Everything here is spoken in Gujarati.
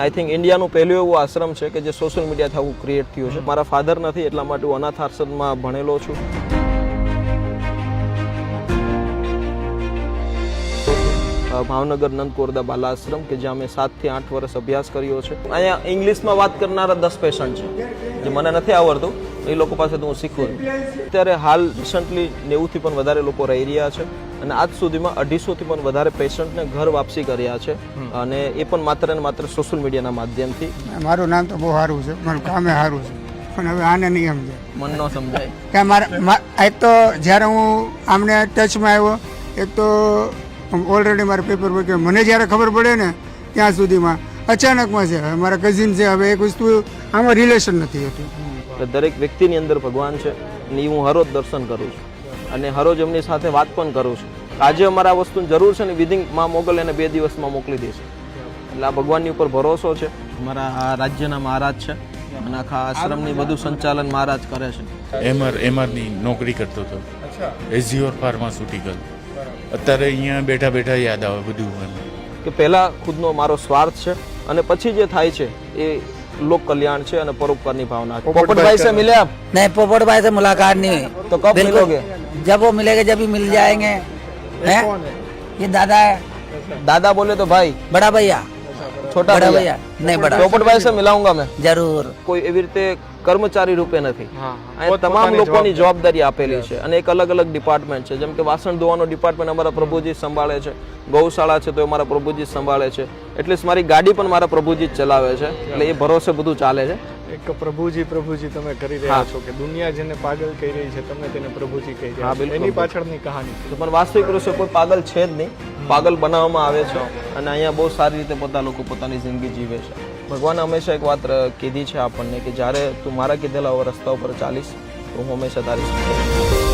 આઈ થિંક ઇન્ડિયાનું પહેલું એવું આશ્રમ છે કે જે સોશિયલ મીડિયાથી આવું ક્રિએટ થયું છે. મારા ફાધર નથી એટલા માટે હું અનાથ આશ્રમમાં ભણેલો છું. ભાવનગર નંદકોરદા બાલાશ્રમ કે જ્યાં મેં 7 થી 8 વર્ષ અભ્યાસ કર્યો છે. અહીંયા ઇંગ્લિશમાં વાત કરનારા 10 પેશન્ટ છે જે મને નથી આવડતું, એ લોકો પાસેથી હું શીખું છું. અત્યારે હાલ રિસન્ટલી 90 થી પણ વધારે લોકો રહી રહ્યા છે અને આજ સુધીમાં 250 થી પણ વધારે પેશન્ટને ઘર વાપસી કર્યા છે અને એ પણ માત્ર ને માત્ર સોશિયલ મીડિયાના માધ્યમથી. મારું નામ તો બહુ સારું છે, મારું કામે સારું છે, પણ હવે આને નહીં સમજાય, મન ન સમજાય કે મારા એક તો જ્યારે હું આમને ટચમાં આવ્યો, એક તો ઓલરેડી મારા પેપર વર્ક મને જ્યારે ખબર પડે ને ત્યાં સુધીમાં અચાનકમાં છે. હવે મારા કઝિન છે, હવે એક વસ્તુ આમાં રિલેશન નથી હોતું. દરેક વ્યક્તિની અંદર ભગવાન છે અને એ હું હરોજ દર્શન કરું છું અને હરોજ એમની સાથે વાત પણ કરું છું. આજે અમારે આ વસ્તુની જરૂર છે ને વિધિન માં મોકલે એને 2 દિવસમાં મોકલી દેશે. એટલે આ ભગવાનની ઉપર ભરોસો છે. અમારા આ રાજ્યના મહારાજ છે અને આખા આશ્રમની બધું સંચાલન મહારાજ કરે છે. એમઆરની નોકરી કરતો હતો, એઝિયોર ફાર્માસ્યુટિકલ. અત્યારે અહીંયા બેઠા બેઠા યાદ આવે બધું કે પહેલા ખુદનો મારો સ્વાર્થ છે અને પછી જે થાય છે એ લોક કલ્યાણ છે અને પરોપકારની ભાવના છે. પોપટભાઈ से मिले आप? नहीं, पोपट भाई से मुलाकात नहीं हुई. तो कब मिलोगे? जब वो मिलेगा जब ही मिल जाएंगे. हैं? ये दादा है, दादा बोले तो भाई, बड़ा भैया, छोटा बड़ा भैया. भैया नहीं बड़ा. પોપટભાઈ से મિલાऊंगा मैं. जरूर. કોઈ એવી રીતે કર્મચારી રૂપે નથી. અહીં તમામ લોકોની જવાબદારી આપેલી છે અને એક અલગ અલગ ડિપાર્ટમેન્ટ છે. જેમ કે વાસણ ધોવાનો ડિપાર્ટમેન્ટ અમારા પ્રભુજી સંભાળે છે, ગૌશાળા છે તો એ મારા પ્રભુજી સંભાળે છે, એટલે મારી ગાડી પણ મારા પ્રભુજી જ ચલાવે છે. એટલે એ ભરોસે બધું ચાલે છે. એક પ્રભુજી તમે કરી રહ્યા છો કે દુનિયા જેને પાગલ કહી રહી છે તમે તેને પ્રભુજી કહી રહ્યા છો, એની પાછળની કહાની છે. પણ વાસ્તવિક રૂપે કોઈ પાગલ છે જ નહીં, પાગલ બનાવવામાં આવે છે અને અહીંયા બહુ સારી રીતે બધા લોકો પોતાની જિંદગી જીવે છે. ભગવાને હંમેશા એક વાત કીધી છે આપણને કે જ્યારે તું મારા કીધેલા રસ્તા ઉપર ચાલીશ તો હું હંમેશા તારી સાથે